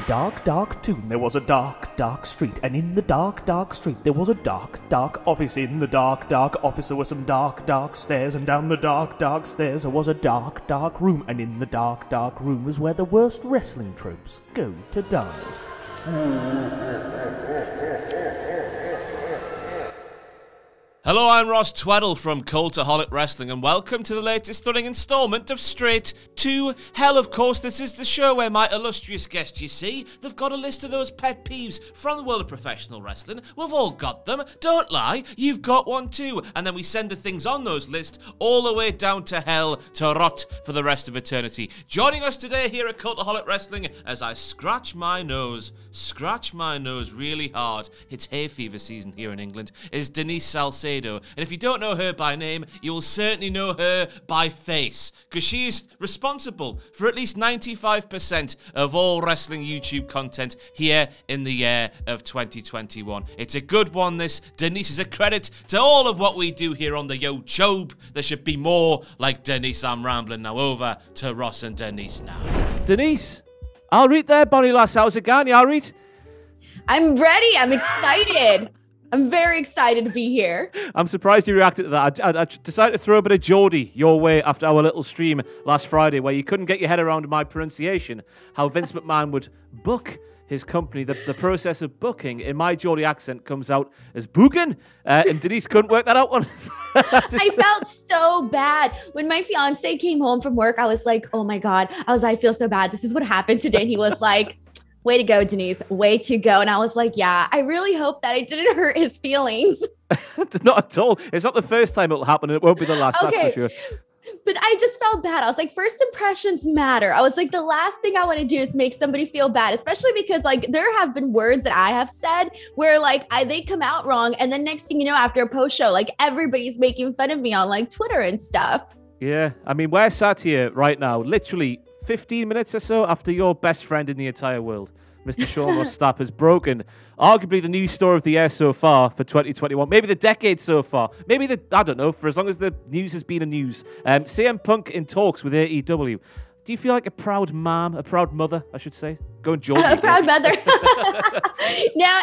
dark, dark tune there was a dark, dark street, and in the dark, dark street there was a dark, dark office. In the dark, dark office there were some dark, dark stairs, and down the dark, dark stairs there was a dark, dark room, and in the dark, dark room was where the worst wrestling tropes go to die. Hello, I'm Ross Tweddell from Cultaholic Wrestling, and welcome to the latest stunning installment of Straight to Hell. Of course, this is the show where my illustrious guests, you see, they've got a list of those pet peeves from the world of professional wrestling. We've all got them. Don't lie, you've got one too. And then we send the things on those lists all the way down to hell to rot for the rest of eternity. Joining us today here at Cultaholic Wrestling, as I scratch my nose really hard, it's hay fever season here in England, is Denise Salcedo. And if you don't know her by name, you will certainly know her by face, because she's responsible for at least 95% of all wrestling YouTube content here in the year of 2021. It's a good one, this. Denise is a credit to all of what we do here on the YouTube. There should be more like Denise. I'm rambling now. Over to Ross and Denise now. Denise, all right there, Bonnie lass. How's it going? You all right? I'm ready. I'm excited. I'm very excited to be here. I'm surprised you reacted to that. I decided to throw a bit of Geordie your way after our little stream last Friday where you couldn't get your head around my pronunciation, how Vince McMahon would book his company. The process of booking in my Geordie accent comes out as booking, and Denise couldn't work that out on us. I felt so bad. When my fiance came home from work, I was like, oh my God. I feel so bad. This is what happened today. And he was like, way to go, Denise. Way to go. And I was like, yeah, I really hope that I didn't hurt his feelings. Not at all. It's not the first time it'll happen, and it won't be the last, okay. That's for sure. But I just felt bad. I was like, first impressions matter. I was like, the last thing I want to do is make somebody feel bad, especially because like there have been words that I have said where like they come out wrong. And then next thing you know, after a post show, like everybody's making fun of me on like Twitter and stuff. Yeah. I mean, we're sat here right now, literally 15 minutes or so after your best friend in the entire world, Mr. Sean Ross Stapp, has broken arguably the news story of the year so far for 2021. Maybe the decade so far. Maybe I don't know, for as long as the news has been a news. CM Punk in talks with AEW. Do you feel like a proud mom, a proud mother, I should say? Go and join a proud mother. Now,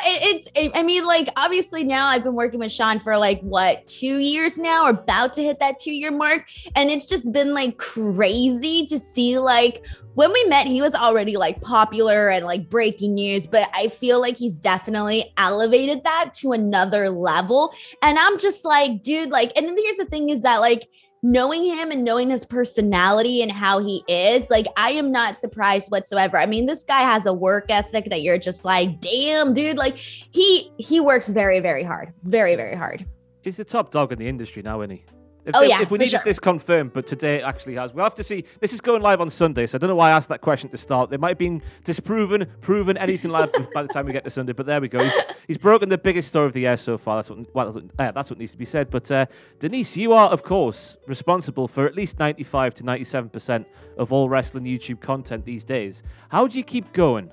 I mean, like, obviously now I've been working with Sean for like, what, 2 years now, or about to hit that 2-year mark. And it's just been like crazy to see, like, when we met, he was already like popular and like breaking news, but I feel like he's definitely elevated that to another level. And I'm just like, dude, like, and here's the thing is that like, knowing him and knowing his personality and how he is, like, I am not surprised whatsoever. I mean, this guy has a work ethic that you're just like, damn, dude, like he works very, very hard. Very, very hard. He's the top dog in the industry now, isn't he? If we needed this confirmed, but today it actually has. We'll have to see. This is going live on Sunday, so I don't know why I asked that question to start. It might have been disproven, proven, anything like that by the time we get to Sunday, but there we go. He's broken the biggest story of the year so far. That's what needs to be said. But Denise, you are, of course, responsible for at least 95 to 97% of all wrestling YouTube content these days. How do you keep going?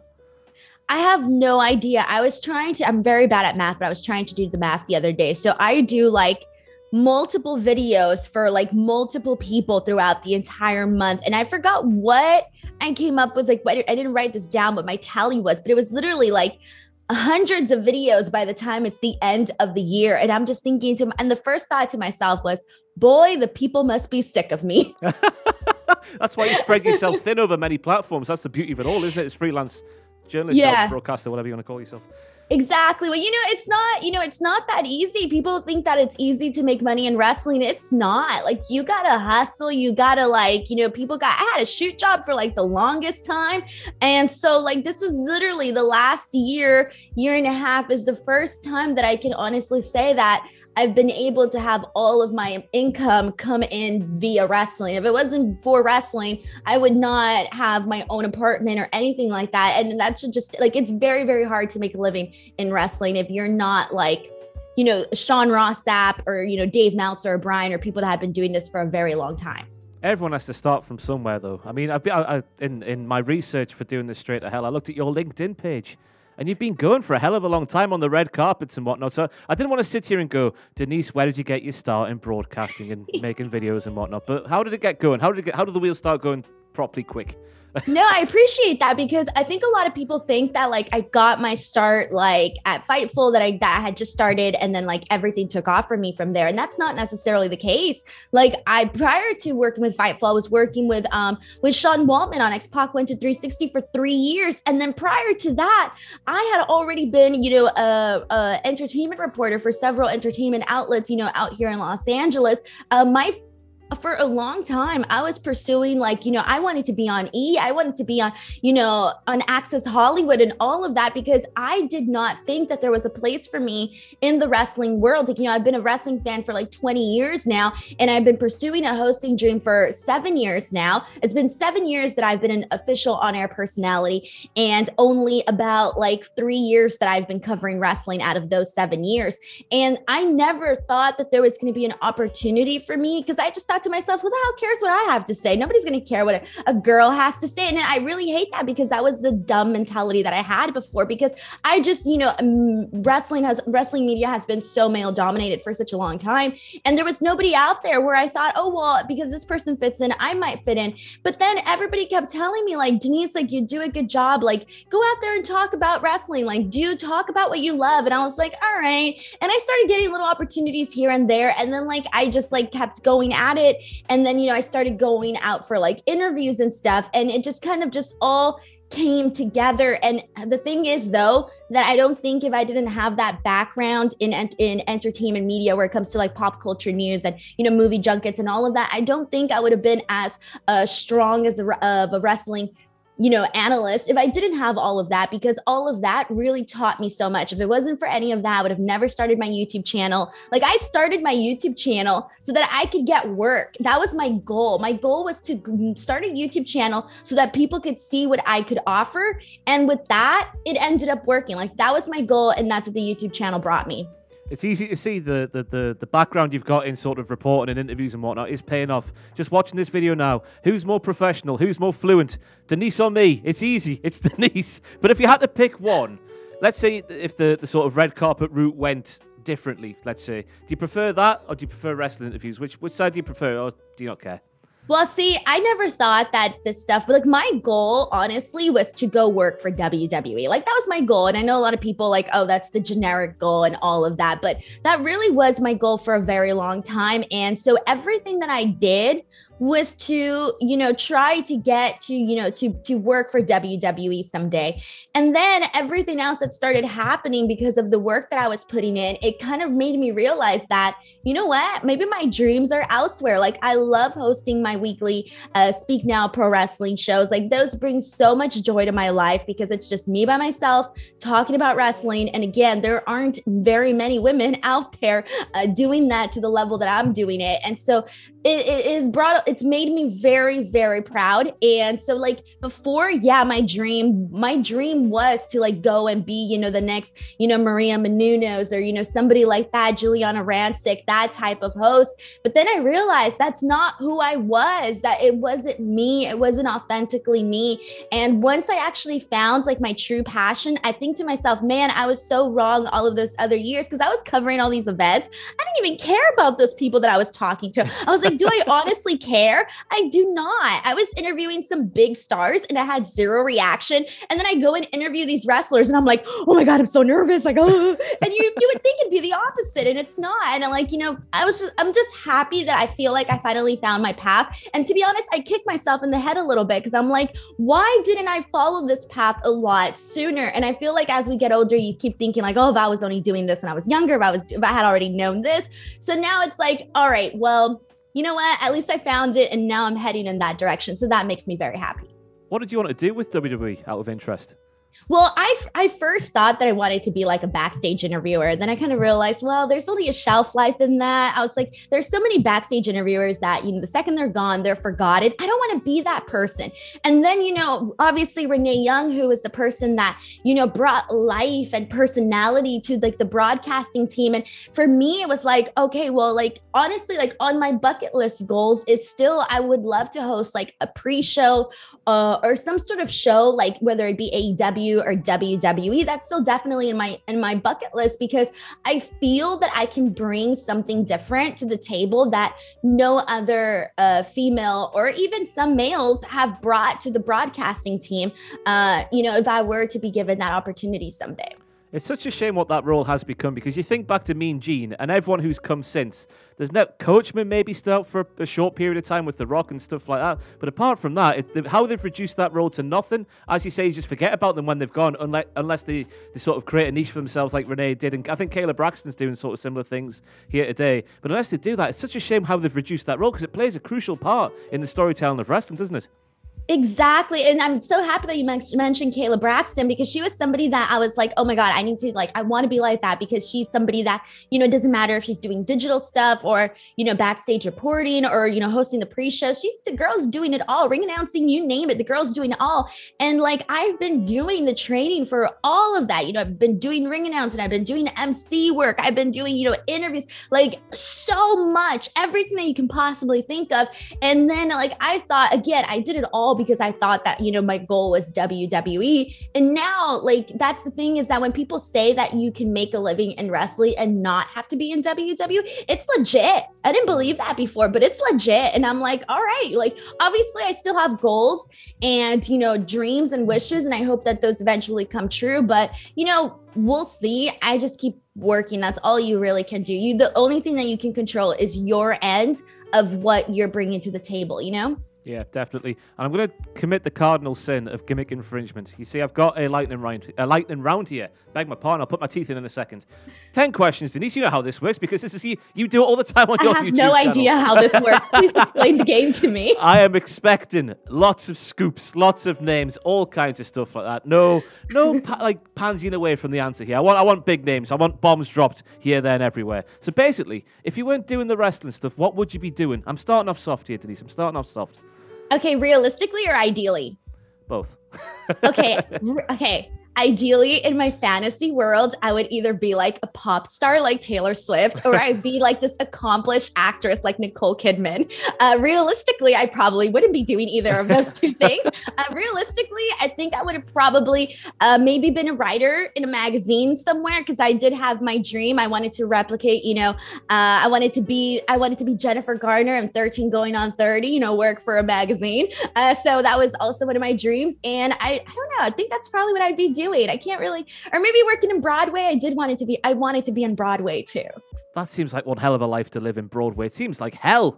I have no idea. I'm very bad at math, but I was trying to do the math the other day. So I do like multiple videos for like multiple people throughout the entire month. And I forgot what I came up with. Like, I didn't write this down, what my tally was, but it was literally like hundreds of videos by the time it's the end of the year. And I'm just thinking and the first thought to myself was, boy, the people must be sick of me. That's why you spread yourself thin over many platforms. That's the beauty of it all, isn't it? It's freelance journalist, broadcaster, whatever you want to call yourself. Exactly. Well, it's not that easy. People think that it's easy to make money in wrestling. It's not. Like, you gotta hustle. You gotta I had a shoot job for like the longest time. And so like, this was literally the last year and a half is the first time that I can honestly say that I've been able to have all of my income come in via wrestling. If it wasn't for wrestling, I would not have my own apartment or anything like that. And that should just like, it's very, very hard to make a living in wrestling if you're not like, Sean Ross Sapp or, Dave Meltzer or Brian or people that have been doing this for a very long time. Everyone has to start from somewhere, though. I mean, in my research for doing this Straight to Hell, I looked at your LinkedIn page. And you've been going for a hell of a long time on the red carpets and whatnot. So I didn't want to sit here and go, Denise, where did you get your start in broadcasting and making videos and whatnot? But how did it get going? How did the wheels start going properly quick. No, I appreciate that because I think a lot of people think that like I got my start like at Fightful that I had just started and then like everything took off for me from there. And that's not necessarily the case. Like prior to working with Fightful, I was working with Sean Waltman on X-Pac went to 360 for 3 years. And then prior to that, I had already been, you know, a entertainment reporter for several entertainment outlets, you know, out here in Los Angeles. For a long time, I was pursuing like, you know, I wanted to be on E! I wanted to be on, you know, on Access Hollywood and all of that because I did not think that there was a place for me in the wrestling world. Like, you know, I've been a wrestling fan for like 20 years now, and I've been pursuing a hosting dream for 7 years now. It's been 7 years that I've been an official on-air personality, and only about like 3 years that I've been covering wrestling out of those 7 years. And I never thought that there was going to be an opportunity for me because I just thought to myself, who the hell cares what I have to say? Nobody's going to care what a girl has to say. And I really hate that because that was the dumb mentality that I had before, because I just, you know, wrestling media has been so male dominated for such a long time. And there was nobody out there where I thought, oh, well, because this person fits in, I might fit in. But then everybody kept telling me like, Denise, like you do a good job. Like go out there and talk about wrestling. Like talk about what you love. And I was like, all right. And I started getting little opportunities here and there. And then like, I just like kept going at it. And then, you know, I started going out for like interviews and stuff, and it just kind of just all came together. And the thing is though, that I don't think if I didn't have that background in entertainment media where it comes to like pop culture news and, you know, movie junkets and all of that, I don't think I would have been as strong as a wrestling, you know, analyst if I didn't have all of that, because all of that really taught me so much. If it wasn't for any of that, I would have never started my YouTube channel. Like I started my YouTube channel so that I could get work. That was my goal. My goal was to start a YouTube channel so that people could see what I could offer. And with that, it ended up working. Like that was my goal. And that's what the YouTube channel brought me. It's easy to see the background you've got in sort of reporting and interviews and whatnot is paying off. Just watching this video now, who's more professional? Who's more fluent? Denise or me? It's easy. It's Denise. But if you had to pick one, let's say if the sort of red carpet route went differently, let's say, do you prefer that or do you prefer wrestling interviews? Which side do you prefer, or do you not care? Well, see, I never thought that this stuff, like my goal, honestly, was to go work for WWE. Like that was my goal. And I know a lot of people like, oh, that's the generic goal and all of that. But that really was my goal for a very long time. And so everything that I did was to, you know, try to get to, you know, to work for WWE someday. And then everything else that started happening because of the work that I was putting in, it kind of made me realize that, you know what, maybe my dreams are elsewhere. Like I love hosting my weekly Speak Now pro wrestling shows. Like those bring so much joy to my life because it's just me by myself talking about wrestling. And again, there aren't very many women out there doing that to the level that I'm doing it. And so it's made me very, very proud. And so like before, yeah, my dream was to like go and be, you know, the next, you know, Maria Menounos or, you know, somebody like that, Juliana Rancic, that type of host. But then I realized that's not who I was, that it wasn't me. It wasn't authentically me. And once I actually found like my true passion, I think to myself, man, I was so wrong all of those other years because I was covering all these events. I didn't even care about those people that I was talking to. I was like, do I honestly care? I do not. I was interviewing some big stars and I had zero reaction. And then I go and interview these wrestlers and I'm like, oh my God, I'm so nervous. Like, oh, and you would think it'd be the opposite and it's not. And I'm like, you know, I'm just happy that I feel like I finally found my path. And to be honest, I kicked myself in the head a little bit because I'm like, why didn't I follow this path a lot sooner? And I feel like as we get older, you keep thinking like, oh, if I was only doing this when I was younger, if I had already known this. So now it's like, all right, well, you know what? At least I found it and now I'm heading in that direction. So that makes me very happy. What did you want to do with WWE out of interest? Well, I first thought that I wanted to be like a backstage interviewer. Then I kind of realized, well, there's only a shelf life in that. I was like, there's so many backstage interviewers that, you know, the second they're gone, they're forgotten. I don't want to be that person. And then, you know, obviously Renee Young, who is the person that, you know, brought life and personality to like the broadcasting team. And for me, it was like, okay, well, like, honestly, like on my bucket list goals is still, I would love to host like a pre-show or some sort of show, like whether it be AEW NJPW or WWE. That's still definitely in my bucket list because I feel that I can bring something different to the table that no other female or even some males have brought to the broadcasting team. If I were to be given that opportunity someday. It's such a shame what that role has become because you think back to Mean Gene and everyone who's come since. There's no Coachman maybe still out for a short period of time with The Rock and stuff like that. But apart from that, how they've reduced that role to nothing, as you say, you just forget about them when they've gone, unless they sort of create a niche for themselves like Renee did. And I think Kayla Braxton's doing sort of similar things here today. But unless they do that, it's such a shame how they've reduced that role because it plays a crucial part in the storytelling of wrestling, doesn't it? Exactly. And I'm so happy that you mentioned Kayla Braxton because she was somebody that I was like, oh my God, I want to be like that because she's somebody that, it doesn't matter if she's doing digital stuff or, backstage reporting or, hosting the pre-show. The girl's doing it all, ring announcing, you name it. The girl's doing it all. And like, I've been doing the training for all of that. I've been doing ring announcing. I've been doing MC work. I've been doing, interviews, like so much, everything that you can possibly think of. And then like, I thought, again, I did it all because I thought that, my goal was WWE. And now, like, that's the thing is that when people say that you can make a living in wrestling and not have to be in WWE, it's legit. I didn't believe that before, but it's legit. And I'm like, all right, like, obviously I still have goals and, dreams and wishes. And I hope that those eventually come true. But, we'll see. I just keep working. That's all you really can do. The only thing that you can control is your end of what you're bringing to the table, Yeah, definitely. And I'm going to commit the cardinal sin of gimmick infringement. You see, I've got a lightning round here. Beg my pardon, I'll put my teeth in a second. 10 questions, Denise. You know how this works because this is you do it all the time on your YouTube channel. I have no idea how this works. Please explain the game to me. I am expecting lots of scoops, lots of names, all kinds of stuff like that. No, like pansying away from the answer here. I want big names. I want bombs dropped here, there, and everywhere. So basically, if you weren't doing the wrestling stuff, what would you be doing? I'm starting off soft here, Denise. I'm starting off soft. Okay, realistically or ideally? Both. Okay. Ideally, in my fantasy world, I would either be like a pop star like Taylor Swift, or I'd be like this accomplished actress like Nicole Kidman. Realistically, I probably wouldn't be doing either of those two things. Realistically, I think I would have probably maybe been a writer in a magazine somewhere because I did have my dream. I wanted to replicate, I wanted to be Jennifer Garner. I'm 13 going on 30, work for a magazine. So that was also one of my dreams. And I don't know, I think that's probably what I'd be doing. I can't really, or maybe working in Broadway. I wanted to be on Broadway too. That seems like one hell of a life to live in Broadway. It seems like hell.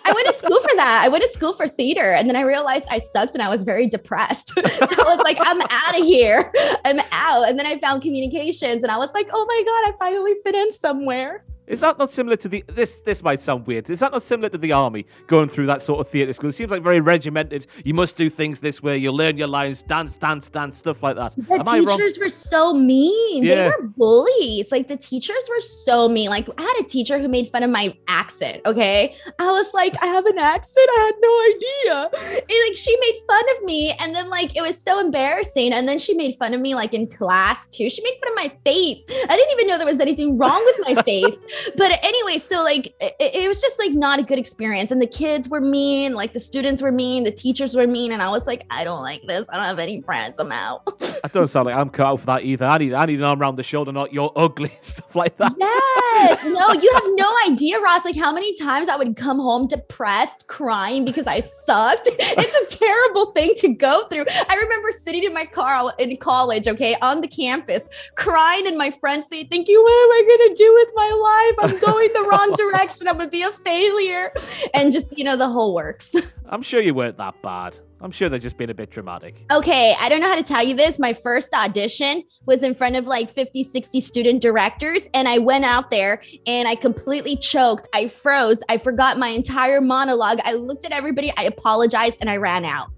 I went to school for that. I went to school for theater and then I realized I sucked and I was very depressed. So I was like, I'm out of here. I'm out. And then I found communications and I was like, oh my God, I finally fit in somewhere. Is that not similar to this might sound weird. Is that not similar to the army going through that sort of theatre school? It seems like very regimented. You must do things this way. You learn your lines, dance, stuff like that. The teachers were so mean. Yeah. They were bullies. Like the teachers were so mean. Like I had a teacher who made fun of my accent. Okay. I was like, I have an accent. I had no idea. And, like she made fun of me. And then like, it was so embarrassing. And then she made fun of me like in class too. She made fun of my face. I didn't even know there was anything wrong with my face. But anyway, so like it was just like not a good experience. And the kids were mean, like the students were mean, the teachers were mean. And I was like, I don't like this. I don't have any friends. I'm out. That doesn't sound like I'm cut out for that either. I need an arm around the shoulder, not you're ugly, stuff like that. Yes. No, you have no idea, Ross, like how many times I would come home depressed, crying because I sucked. It's a terrible thing to go through. I remember sitting in my car in college, okay, on the campus, crying in my front seat, thinking, what am I going to do with my life? I'm going the wrong direction. I'm going to be a failure. And just, the whole works. I'm sure you weren't that bad. I'm sure they're just being a bit dramatic. Okay, I don't know how to tell you this. My first audition was in front of like 50, 60 student directors. And I went out there and I completely choked. I froze. I forgot my entire monologue. I looked at everybody. I apologized and I ran out.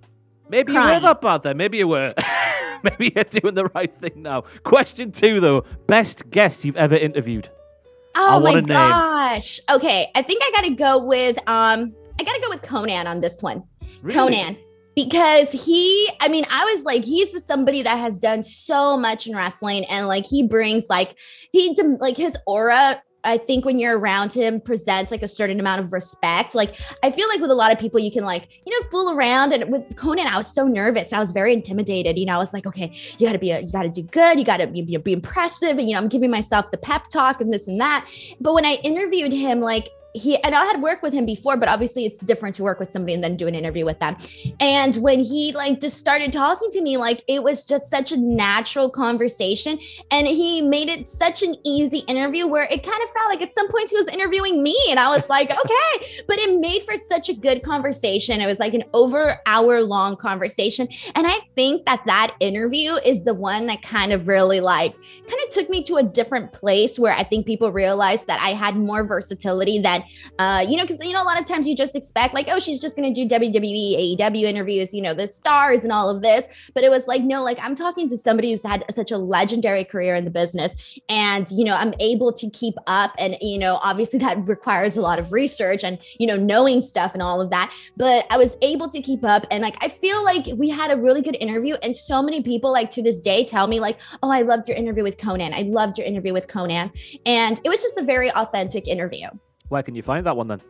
Maybe you were that bad then. Maybe you were. Maybe you're doing the right thing now. Question 2, though. Best guest you've ever interviewed. Oh my gosh. Okay, I think I gotta go with Conan on this one. Really? Conan. Because he's somebody that has done so much in wrestling and like he brings his aura I think when you're around him presents like a certain amount of respect. Like, I feel like with a lot of people, you can like, fool around. And with Conan, I was so nervous. I was very intimidated. I was like, okay, you gotta do good. You gotta be impressive. And, I'm giving myself the pep talk and this and that. But when I interviewed him, like, and I had worked with him before, but obviously it's different to work with somebody and then do an interview with them. And when he like just started talking to me, like it was just such a natural conversation. And he made it such an easy interview where it kind of felt like at some points he was interviewing me. And I was like, okay, but it made for such a good conversation. It was like an hour long conversation. And I think that interview is the one that kind of really took me to a different place where I think people realized that I had more versatility than because a lot of times you just expect like, oh, she's just going to do WWE, AEW interviews, the stars and all of this. But it was like, no, like I'm talking to somebody who's had such a legendary career in the business, and I'm able to keep up, and obviously that requires a lot of research and knowing stuff and all of that. But I was able to keep up, and like I feel like we had a really good interview. And so many people like to this day tell me like, oh, I loved your interview with Conan. I loved your interview with Conan, and it was just a very authentic interview. Where can you find that one then?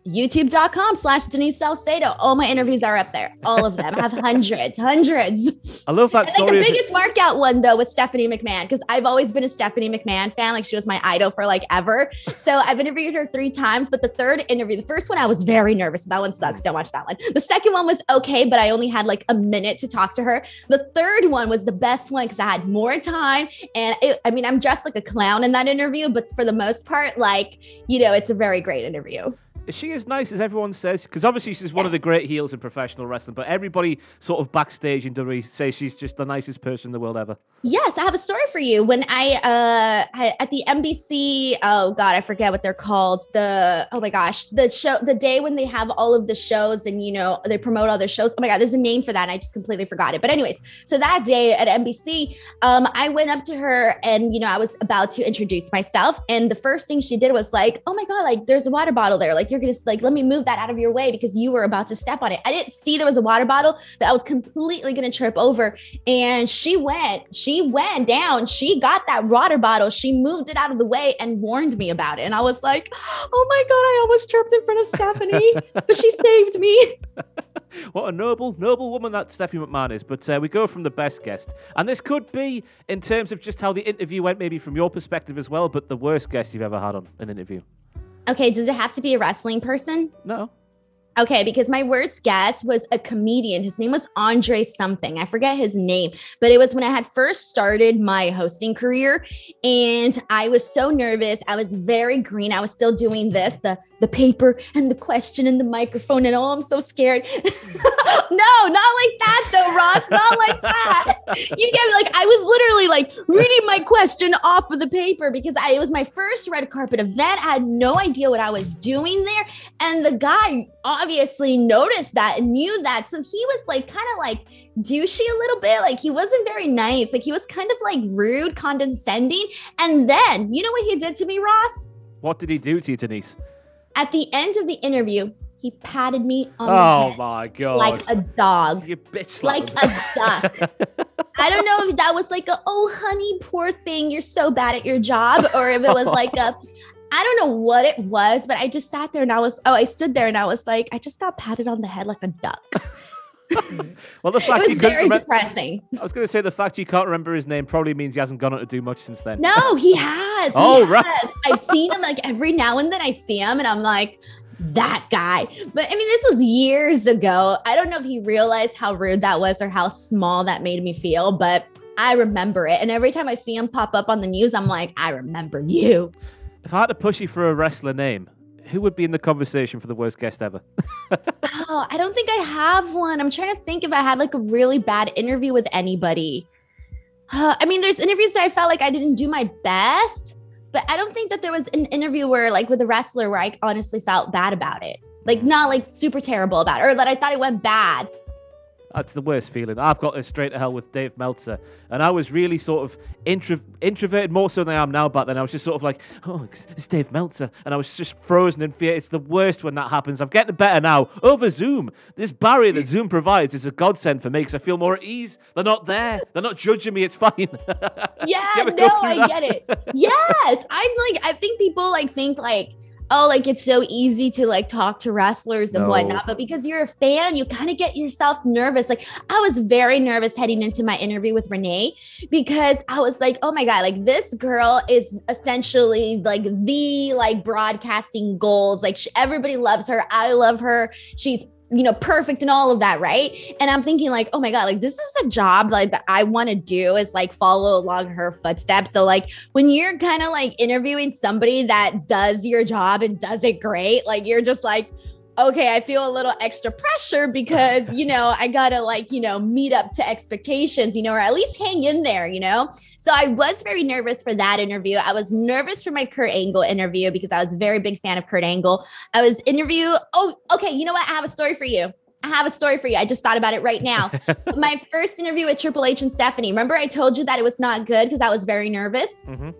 YouTube.com/Denise Salcedo. All my interviews are up there. All of them. I have hundreds. I love that story. Like the biggest markout one though was Stephanie McMahon, because I've always been a Stephanie McMahon fan. Like she was my idol for like ever. So I've interviewed her 3 times, but the third interview, the first one I was very nervous. That one sucks. Don't watch that one. The second one was okay, but I only had like a minute to talk to her. The third one was the best one because I had more time. And I'm dressed like a clown in that interview, but for the most part, it's a very great interview. Is she as nice as everyone says? Because obviously she's one of the great heels in professional wrestling, but everybody sort of backstage in WWE says she's just the nicest person in the world ever. Yes, I have a story for you. When I at the NBC, oh God, I forget what they're called. The show, the day when they have all of the shows and they promote all their shows. Oh my God, there's a name for that, and I just completely forgot it. But anyways, so that day at NBC, I went up to her and I was about to introduce myself, and the first thing she did was like, oh my God, like there's a water bottle there, like you're gonna like let me move that out of your way because you were about to step on it. I didn't see there was a water bottle that I was completely gonna trip over, and she went down. She got that water bottle. She moved it out of the way and warned me about it. And I was like, oh my God, I almost tripped in front of Stephanie, but she saved me. What a noble woman that Stephanie McMahon is. But we go from the best guest. And this could be in terms of just how the interview went, maybe from your perspective as well, but the worst guest you've ever had on an interview. Okay, does it have to be a wrestling person? No. Okay, because my worst guess was a comedian. His name was Andre something. I forget his name, but it was when I had first started my hosting career, and I was so nervous. I was very green. I was still doing this, the paper and the question and the microphone, and I'm so scared. No, not like that though, Ross. Not like that. You get me? Like I was literally like reading my question off of the paper because it was my first red carpet event. I had no idea what I was doing there, and the guy obviously noticed that and knew that. So he was like kind of like douchey a little bit. Like he wasn't very nice. Like he was kind of like rude, condescending. And then you know what he did to me, Ross? What did he do to you, Denise? At the end of the interview, he patted me on the head. Oh my God. Like a dog. You bitch. Like a duck. I don't know if that was like oh honey, poor thing, you're so bad at your job, or if it was like I don't know what it was, but I just sat there and I stood there and I was like, I just got patted on the head like a duck. Well, the fact it was very depressing. I was going to say the fact you can't remember his name probably means he hasn't gone on to do much since then. No, he has. Right. I've seen him like every now and then I see him and I'm like, that guy. But I mean, this was years ago. I don't know if he realized how rude that was or how small that made me feel, but I remember it. And every time I see him pop up on the news, I'm like, I remember you. If I had to push you for a wrestler name, who would be in the conversation for the worst guest ever? Oh, I don't think I have one. I'm trying to think if I had like a really bad interview with anybody. I mean, there's interviews that I felt like I didn't do my best, but I don't think that there was an interview where like with a wrestler where I honestly felt bad about it. Like not like super terrible about it, or that I thought it went bad. That's the worst feeling. I've got a straight to hell with Dave Meltzer, and I was really sort of introverted more so than I am now. Back then, I was just sort of like, "Oh, it's Dave Meltzer," and I was just frozen in fear. It's the worst when that happens. I'm getting better now over Zoom. This barrier that Zoom provides is a godsend for me because I feel more at ease. They're not there. They're not judging me. It's fine. Yeah, no, I get it. Yes, I think people think oh, it's so easy to talk to wrestlers and whatnot, but because you're a fan, you kind of get yourself nervous. I was very nervous heading into my interview with Renee because I was like, oh my God, this girl is essentially the broadcasting goals. Everybody loves her. I love her. She's perfect and all of that, right? And I'm thinking oh my God, this is a job that I want to do is follow along her footsteps. So when you're kind of interviewing somebody that does your job and does it great, you're just okay, I feel a little extra pressure because, I gotta meet up to expectations, or at least hang in there, So I was very nervous for that interview. I was nervous for my Kurt Angle interview because I was a very big fan of Kurt Angle. I was oh, okay, you know what? I have a story for you. I just thought about it right now. My first interview with Triple H and Stephanie. Remember I told you that it was not good because I was very nervous? Mm-hmm.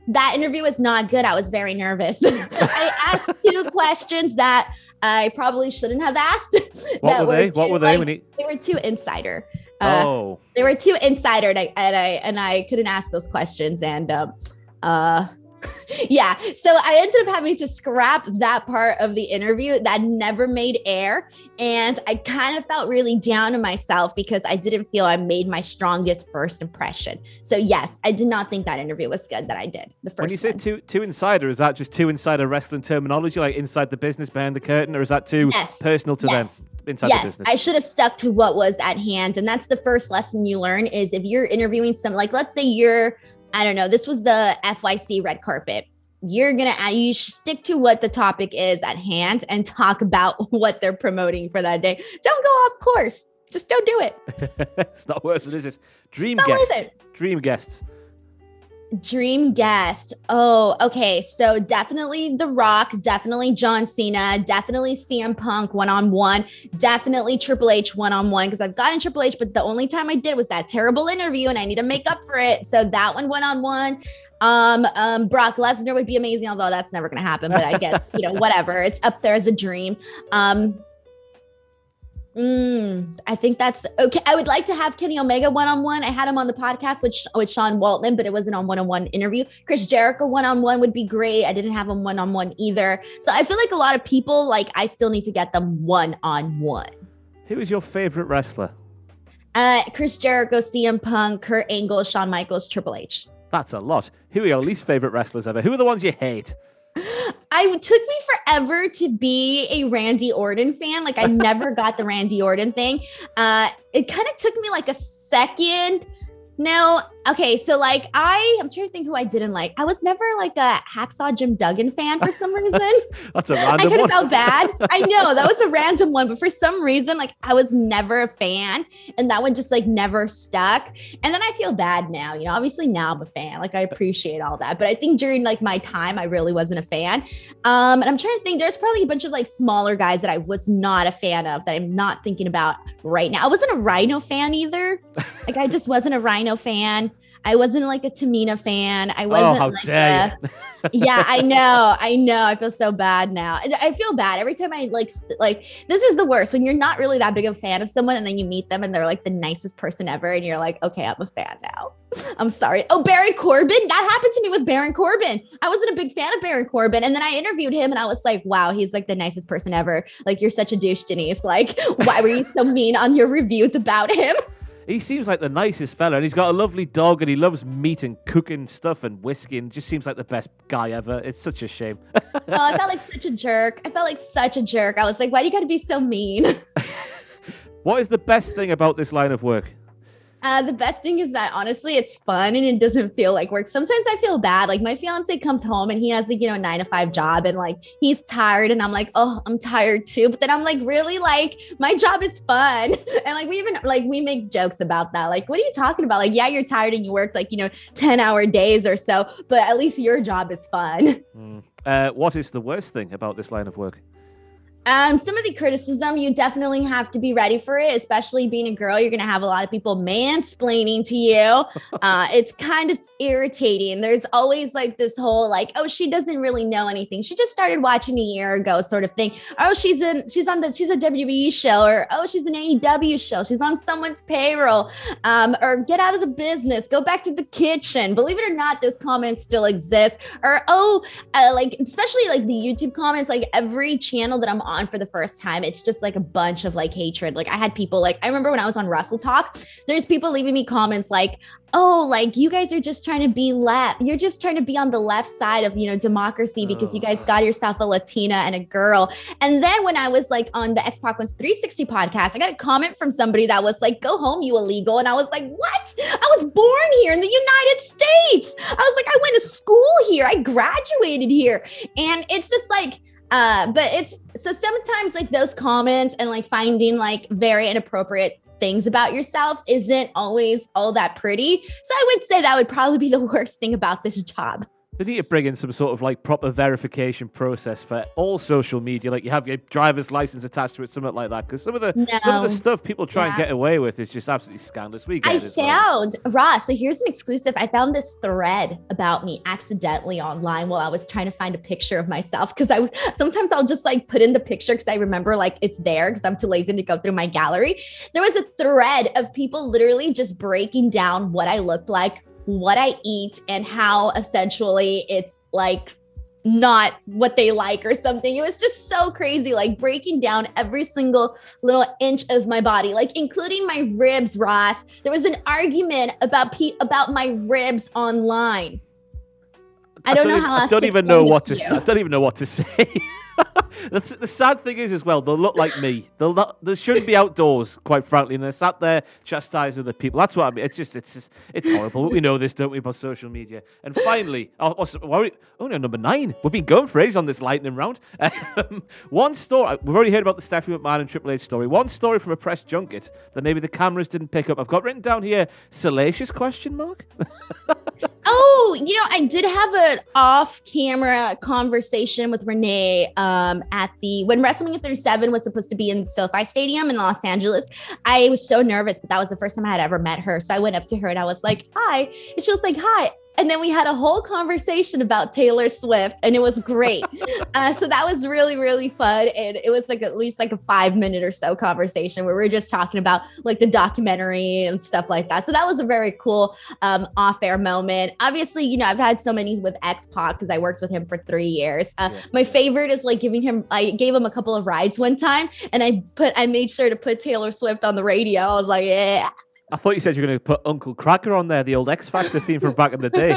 That interview was not good. I was very nervous. I asked 2 questions that I probably shouldn't have asked. What were they? They were too insider. They were too insider, and I couldn't ask those questions. And yeah, so I ended up having to scrap that part of the interview that never made air. And I kind of felt really down on myself because I didn't feel I made my strongest first impression. So yes, I did not think that interview was good that I did. The first When you say too insider, is that just too insider wrestling terminology, inside the business, behind the curtain, or is that too personal to them? Inside the business. I should have stuck to what was at hand. And that's the first lesson you learn is if you're interviewing let's say you're, I don't know, this was the FYC red carpet. You stick to what the topic is at hand and talk about what they're promoting for that day. Don't go off course. Just don't do it. It's not worth it, is it? Dream guests. Dream guest. Oh, okay. So definitely The Rock, definitely John Cena, definitely CM Punk one-on-one, definitely Triple H one-on-one, because I've gotten Triple H, but the only time I did was that terrible interview and I need to make up for it. So that one-on-one. Brock Lesnar would be amazing, although that's never going to happen, but I guess, whatever. It's up there as a dream. I think that's okay. I would like to have Kenny Omega one-on-one. I had him on the podcast with Sean Waltman, but it wasn't on one-on-one interview. Chris Jericho one-on-one would be great. I didn't have him one-on-one either. So I feel like a lot of people, I still need to get them one-on-one. Who is your favorite wrestler? Chris Jericho, CM Punk, Kurt Angle, Shawn Michaels, Triple H. That's a lot. Who are your least favorite wrestlers ever? Who are the ones you hate? It took me forever to be a Randy Orton fan. I never got the Randy Orton thing. It kind of took me a second. No. Okay. So I'm trying to think who I didn't like. I was never a Hacksaw Jim Duggan fan for some reason. That's a random one. I kind of felt bad. I know that was a random one, but for some reason, I was never a fan and that one just never stuck. And then I feel bad now, obviously now I'm a fan. I appreciate all that, but I think during my time, I really wasn't a fan. And I'm trying to think, there's probably a bunch of smaller guys that I was not a fan of that I'm not thinking about right now. I wasn't a Rhino fan either. I just wasn't a Rhino fan. I wasn't a Tamina fan. I wasn't how dare you. Yeah, I know. I feel so bad now. I feel bad every time I this is the worst when you're not really that big of a fan of someone and then you meet them and they're the nicest person ever. And you're okay, I'm a fan now. I'm sorry. Oh, Baron Corbin. That happened to me with Baron Corbin. I wasn't a big fan of Baron Corbin. And then I interviewed him and I was wow, he's the nicest person ever. You're such a douche, Denise. Why were you so mean on your reviews about him? He seems like the nicest fella, and he's got a lovely dog, and he loves meat and cooking stuff and whiskey, and just seems like the best guy ever. It's such a shame. I felt like such a jerk. I was why do you got to be so mean? What is the best thing about this line of work? The best thing is that honestly, it's fun and it doesn't feel like work. Sometimes I feel bad. My fiance comes home and he has a 9-to-5 job and he's tired and I'm oh, I'm tired too. But then I'm really my job is fun. And we even we make jokes about that. What are you talking about? Yeah, you're tired and you worked 10-hour days or so, but at least your job is fun. What is the worst thing about this line of work? Some of the criticism, you definitely have to be ready for it, especially being a girl. You're going to have a lot of people mansplaining to you. It's kind of irritating. There's always like this whole like, oh, she doesn't really know anything. She just started watching a year ago sort of thing. Oh, she's a WWE show, or oh, she's an AEW show. She's on someone's payroll, or get out of the business, go back to the kitchen. Believe it or not, those comments still exist. Or, like, especially like the YouTube comments, like every channel that I'm on for the first time, it's just like a bunch of like hatred. Like I had people like, I remember when I was on Wrestle Talk, there's people leaving me comments like, oh, like you guys are just trying to be left. You're just trying to be on the left side of, democracy because you guys got yourself a Latina and a girl. And then when I was like on the X-Pac One's 360 podcast, I got a comment from somebody that was like, go home, you illegal. And I was like, what? I was born here in the United States. I was like, I went to school here. I graduated here. And it's just like, but it's so sometimes like those comments and like finding like very inappropriate things about yourself isn't always all that pretty. So I would say that would probably be the worst thing about this job. They need to bring in some sort of like proper verification process for all social media. Like you have your driver's license attached to it, something like that. Because some of the stuff people try and get away with is just absolutely scandalous. Ross, so here's an exclusive. I found this thread about me accidentally online while I was trying to find a picture of myself. Because sometimes I'll just like put in the picture because I remember like it's there because I'm too lazy to go through my gallery. There was a thread of people literally just breaking down what I looked like, what I eat, and how essentially it's like not what they like or something. It was just so crazy, like breaking down every single little inch of my body, like including my ribs, Ross. There was an argument about my ribs online. I don't even know what to say. The sad thing is as well, they'll look like me. They shouldn't be outdoors, quite frankly, and they're sat there chastising other people. That's what I mean. It's horrible. We know this, don't we, about social media? And finally, number 9. We've been going for ages on this lightning round. One story, we've already heard about the Stephanie McMahon and Triple H story. One story from a press junket that maybe the cameras didn't pick up. I've got written down here, salacious question mark? Oh, I did have an off-camera conversation with Renee when WrestleMania 37 was supposed to be in SoFi Stadium in Los Angeles. I was so nervous, but that was the first time I had ever met her. So I went up to her and I was like, hi. And she was like, hi. And then we had a whole conversation about Taylor Swift, and it was great. So that was really, really fun. And it was like at least like a 5-minute or so conversation where we were just talking about like the documentary and stuff like that. So that was a very cool off-air moment. Obviously, I've had so many with X-Pac because I worked with him for 3 years. My favorite is like I gave him a couple of rides one time, and I made sure to put Taylor Swift on the radio. I was like, yeah. I thought you said you were going to put Uncle Cracker on there, the old X Factor theme from back in the day.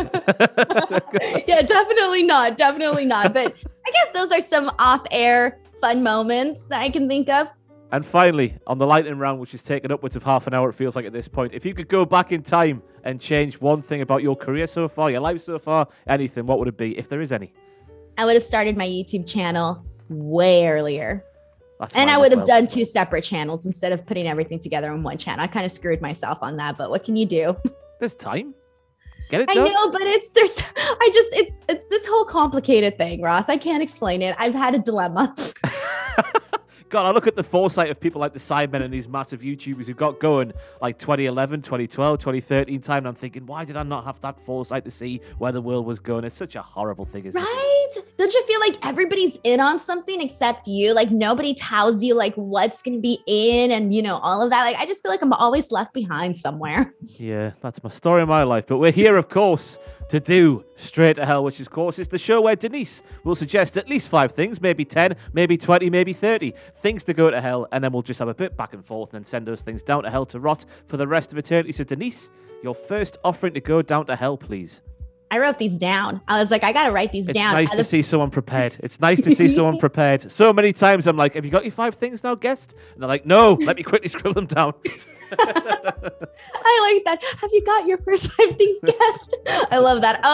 Yeah, definitely not. But I guess those are some off-air fun moments that I can think of. And finally, on the lightning round, which has taken upwards of half an hour, it feels like at this point, if you could go back in time and change one thing about your career so far, your life so far, anything, what would it be, if there is any? I would have started my YouTube channel way earlier. And I would have done 2 separate channels instead of putting everything together in one channel. I kind of screwed myself on that, but what can you do? There's time. Get it done. I know, but it's this whole complicated thing, Ross. I can't explain it. I've had a dilemma. God, I look at the foresight of people like the Sidemen and these massive YouTubers who got going like 2011, 2012, 2013 time, and I'm thinking, why did I not have that foresight to see where the world was going? It's such a horrible thing, isn't it? Right? Don't you feel like everybody's in on something except you? Like nobody tells you like what's going to be in and, all of that. Like I just feel like I'm always left behind somewhere. Yeah, that's my story of my life. But we're here, of course, to do Straight to Hell, which of course is the show where Denise will suggest at least 5 things, maybe 10, maybe 20, maybe 30 things to go to hell, and then we'll just have a bit back and forth and send those things down to hell to rot for the rest of eternity. So Denise, your first offering to go down to hell, please. I wrote these down. I was like, I got to write these down. It's nice to see someone prepared. It's nice to see someone prepared. So many times I'm like, have you got your 5 things now, guest? And they're like, no, let me quickly scribble them down. I like that. Have you got your first 5 things, guest? I love that.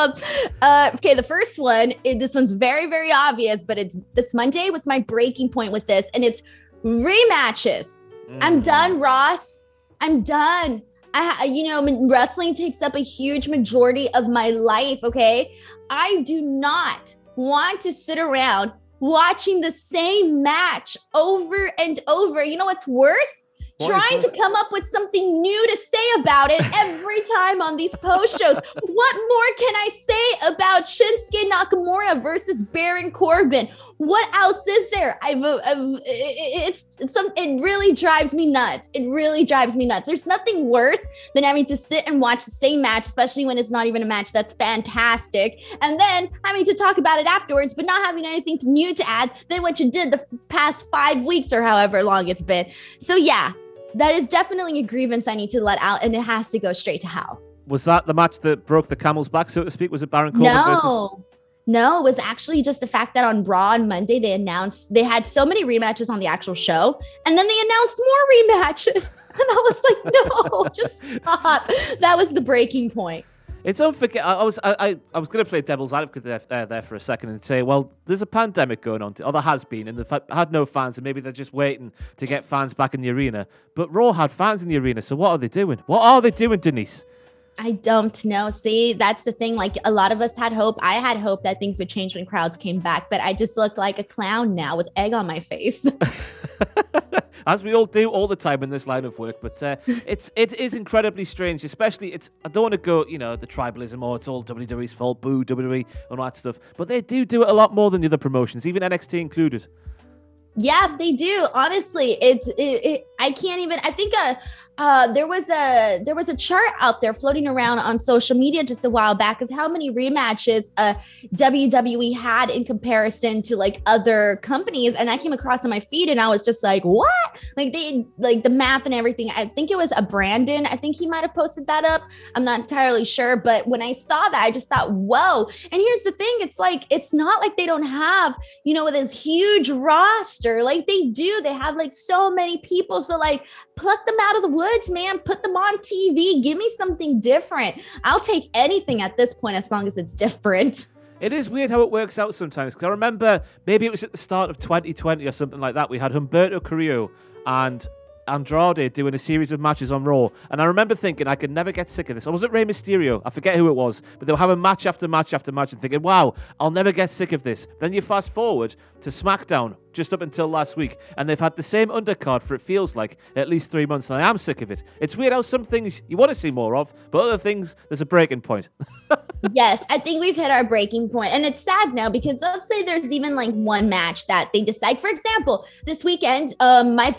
Okay, the first one, this one's very, very obvious, but this Monday was my breaking point with this, and it's rematches. I'm done, Ross. I'm done. Wrestling takes up a huge majority of my life, okay? I do not want to sit around watching the same match over and over. You know what's worse? Trying to come up with something new to say about it every time on these post shows. What more can I say about Shinsuke Nakamura versus Baron Corbin? What else is there? It really drives me nuts. It really drives me nuts. There's nothing worse than having to sit and watch the same match, especially when it's not even a match that's fantastic, and then having to talk about it afterwards, but not having anything new to add than what you did the past 5 weeks or however long it's been. So yeah. That is definitely a grievance I need to let out, and it has to go straight to hell. Was that the match that broke the camel's back, so to speak? Was it Baron Corbin versus... No, it was actually just the fact that on Raw on Monday, they announced they had so many rematches on the actual show, and then they announced more rematches. And I was like, no, just stop. That was the breaking point. It's unforgettable. I was going to play devil's advocate there for a second and say, well, there's a pandemic going on, or there has been, and they've had no fans, and maybe they're just waiting to get fans back in the arena. But Raw had fans in the arena, so what are they doing? What are they doing, Denise? I don't know. See, that's the thing. Like, a lot of us had hope. I had hope that things would change when crowds came back, but I just look like a clown now with egg on my face. As we all do all the time in this line of work, but it is incredibly strange, especially I don't want to go, the tribalism, or it's all WWE's fault, boo, WWE, and all that stuff, but they do it a lot more than the other promotions, even NXT included. Yeah, they do. Honestly, I can't even, I think there was a chart out there floating around on social media just a while back of how many rematches WWE had in comparison to like other companies, and I came across on my feed and I was just like, what? Like the math and everything. I think it was a Brandon. I think he might have posted that up. I'm not entirely sure, but when I saw that, I just thought, whoa. And here's the thing: it's like it's not like they don't have this huge roster. Like they do. They have like so many people. So like pluck them out of the woods, man. Put them on TV. Give me something different. I'll take anything at this point as long as it's different. It is weird how it works out sometimes, because I remember maybe it was at the start of 2020 or something like that. We had Humberto Carrillo and Andrade doing a series of matches on Raw, and I remember thinking I could never get sick of this. Or was it Rey Mysterio? I forget who it was, but they were having match after match after match and thinking, wow, I'll never get sick of this. Then you fast forward to SmackDown just up until last week, and they've had the same undercard for, it feels like, at least 3 months, and I am sick of it. It's weird how some things you want to see more of, but other things, there's a breaking point. Yes, I think we've hit our breaking point, and it's sad now because let's say there's even like one match that they decide. For example, this weekend, my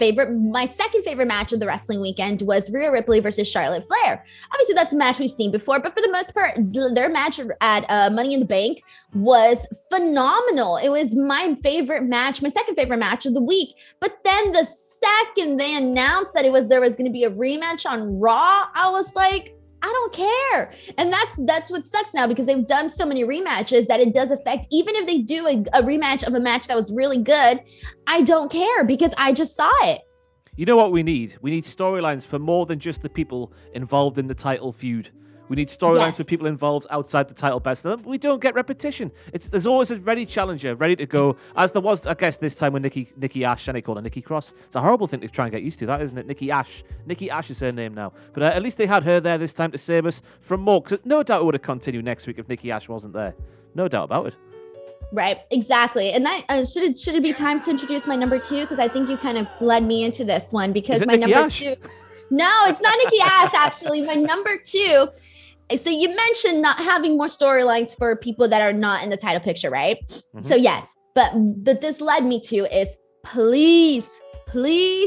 second favorite match of the wrestling weekend was Rhea Ripley versus Charlotte Flair. Obviously, that's a match we've seen before, but for the most part, their match at Money in the Bank was phenomenal. It was my favorite match, my second favorite match of the week. But then the second they announced that there was going to be a rematch on Raw, I was like, I don't care. And that's what sucks now, because they've done so many rematches that it does affect, even if they do a rematch of a match that was really good, I don't care because I just saw it. You know what we need? We need storylines for more than just the people involved in the title feud. We need storylines for people involved outside the title belt. We don't get repetition. There's always a ready challenger, ready to go, as there was, I guess, this time with Nikki Ash, and they call her Nikki Cross. It's a horrible thing to try and get used to, that, isn't it? Nikki Ash. Nikki Ash is her name now. But at least they had her there this time to save us from more. Because no doubt it would have continued next week if Nikki Ash wasn't there. No doubt about it. Right, exactly. And that should it be time to introduce my number 2? Because I think you kind of led me into this one, because my Nikki number Ash? 2. No, it's not Nikki Ash, actually. My number 2. So you mentioned not having more storylines for people that are not in the title picture, right? Mm-hmm. So yes, but that this led me to is please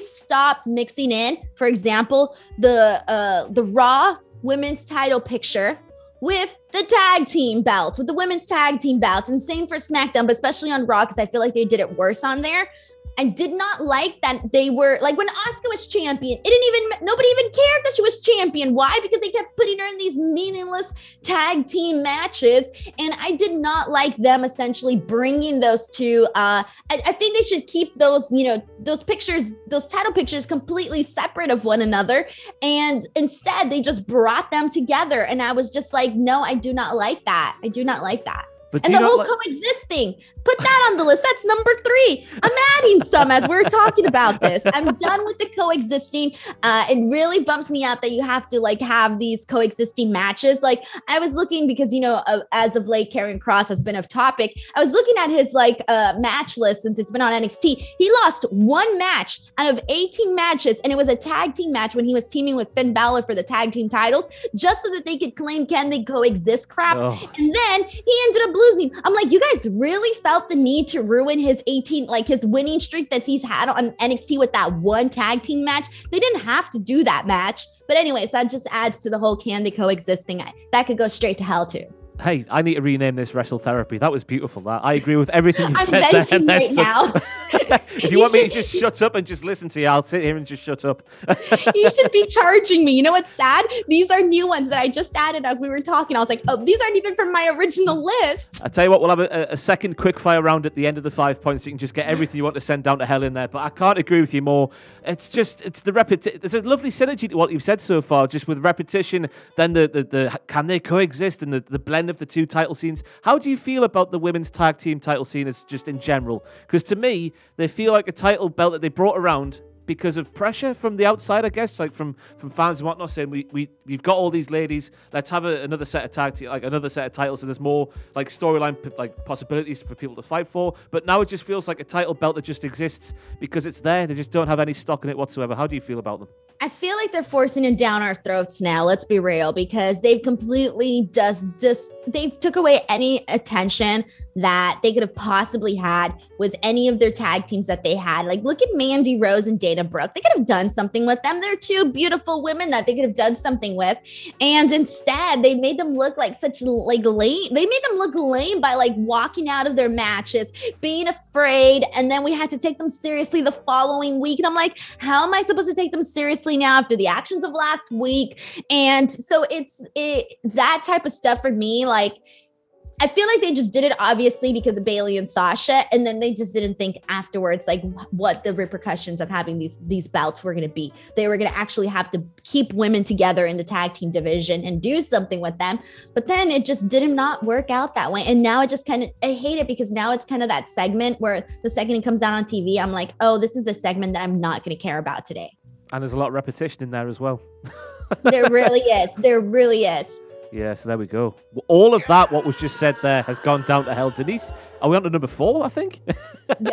stop mixing in, for example, the Raw women's title picture with the tag team belts, with the women's tag team belts, and same for SmackDown, but especially on Raw, because I feel like they did it worse on there. I did not like that they were, like, when Asuka was champion, nobody even cared that she was champion. Why? Because they kept putting her in these meaningless tag team matches. And I did not like them essentially bringing those two. I think they should keep those, those pictures, those title pictures completely separate of one another. And instead they just brought them together. And I was just like, no, I do not like that. I do not like that. But and the whole coexisting, put that on the list. That's number 3. I'm adding some as we're talking about this. I'm done with the coexisting. It really bumps me out that you have to like have these coexisting matches. Like I was looking because, you know, as of late, Karrion Kross has been a topic. I was looking at his like match list since it's been on NXT. He lost 1 match out of 18 matches. And it was a tag team match when he was teaming with Finn Balor for the tag team titles, just so that they could claim, can they coexist crap. And then he ended up losing. I'm like, you guys really felt the need to ruin his 18, like his winning streak that he's had on NXT with that 1 tag team match. They didn't have to do that match. But anyways, that just adds to the whole can they coexist thing. That could go straight to hell too. Hey, I need to rename this Wrestle Therapy. That was beautiful. That I agree with everything you said there. I'm venting right now. If you want me to just shut up and just listen to you, I'll sit here and just shut up. You should be charging me. You know what's sad? These are new ones that I just added as we were talking. I was like, oh, these aren't even from my original list. I tell you what, we'll have a second quick fire round at the end of the 5 points. So you can just get everything you want to send down to hell in there. But I can't agree with you more. It's the repetition. There's a lovely synergy to what you've said so far, just with repetition. Then the can they coexist and the blend of the 2 title scenes. How do you feel about the women's tag team title scene as just in general? Because to me, they feel like a title belt that they brought around because of pressure from the outside, I guess, like from fans and whatnot, saying we've got all these ladies, let's have another set of another set of titles, so there's more like storyline like possibilities for people to fight for. But now it just feels like a title belt that just exists because it's there. They just don't have any stock in it whatsoever. How do you feel about them? I feel like they're forcing it down our throats now. Let's be real, because they've completely they've took away any attention that they could have possibly had with any of their tag teams that they had. Like, look at Mandy Rose and Dana Brooke. They could have done something with them. They're 2 beautiful women that they could have done something with. And instead, they made them look like such like lame. They made them look lame by like walking out of their matches, being afraid. And then we had to take them seriously the following week. And I'm like, how am I supposed to take them seriously now after the actions of last week? And so it's that type of stuff for me. Like, I feel like they just did it obviously because of Bayley and Sasha, and then they just didn't think afterwards like what the repercussions of having these bouts were going to be. They were going to actually have to keep women together in the tag team division and do something with them, but then it just did not work out that way. And now it just kind of, I hate it because now it's kind of that segment where the second it comes out on TV, I'm like, oh, this is a segment that I'm not going to care about today. And there's a lot of repetition in there as well. There really is. There really is. Yeah, so there we go. All of that, what was just said there, has gone down to hell. Denise, are we on to number 4, I think?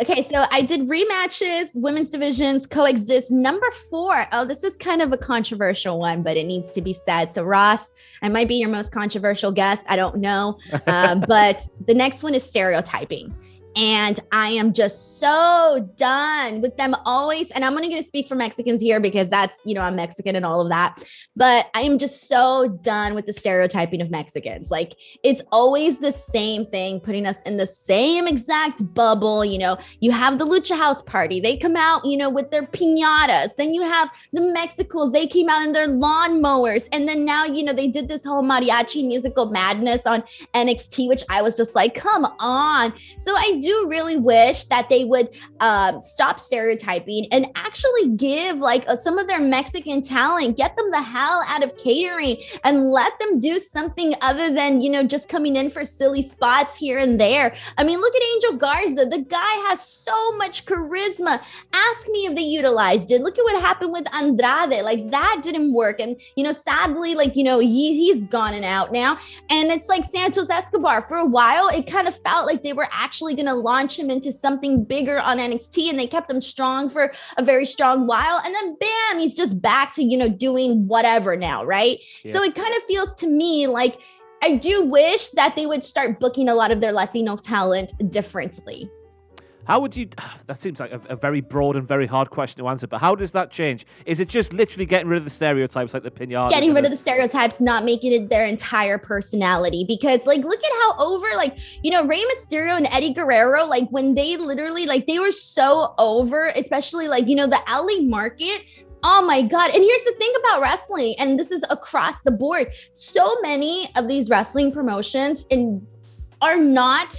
Okay, so I did rematches, women's divisions, coexist. Number 4. Oh, this is kind of a controversial one, but it needs to be said. So Ross, I might be your most controversial guest. I don't know. But the next one is stereotyping. And I am just so done with them always. And I'm only going to speak for Mexicans here because that's, you know, I'm Mexican and all of that. But I am just so done with the stereotyping of Mexicans. Like, it's always the same thing, putting us in the same exact bubble. You know, you have the Lucha House Party. They come out, you know, with their piñatas. Then you have the Mexicals. They came out in their lawnmowers. And then now, you know, they did this whole mariachi musical madness on NXT, which I was just like, come on. So I do really wish that they would stop stereotyping and actually give like some of their Mexican talent, get them the hell out of catering and let them do something other than, you know, just coming in for silly spots here and there. I mean, look at Angel Garza. The guy has so much charisma. Ask me if they utilized it. Look at what happened with Andrade. Like, that didn't work. And, you know, sadly, like, you know, he's gone and out now. And it's like Santos Escobar. For a while, it kind of felt like they were actually going to launch him into something bigger on NXT, and they kept him strong for a very strong while. And then bam, he's just back to, you know, doing whatever now, right? Yeah. So it kind of feels to me like I do wish that they would start booking a lot of their Latino talent differently. How would you, that seems like a very broad and very hard question to answer, but how does that change? Is it just literally getting rid of the stereotypes like the piñata? Getting rid of the stereotypes, not making it their entire personality. Because like, look at how over, like, you know, Rey Mysterio and Eddie Guerrero, like when they literally, like they were so over, especially like, you know, the LA market. Oh my God. And here's the thing about wrestling, and this is across the board. So many of these wrestling promotions are not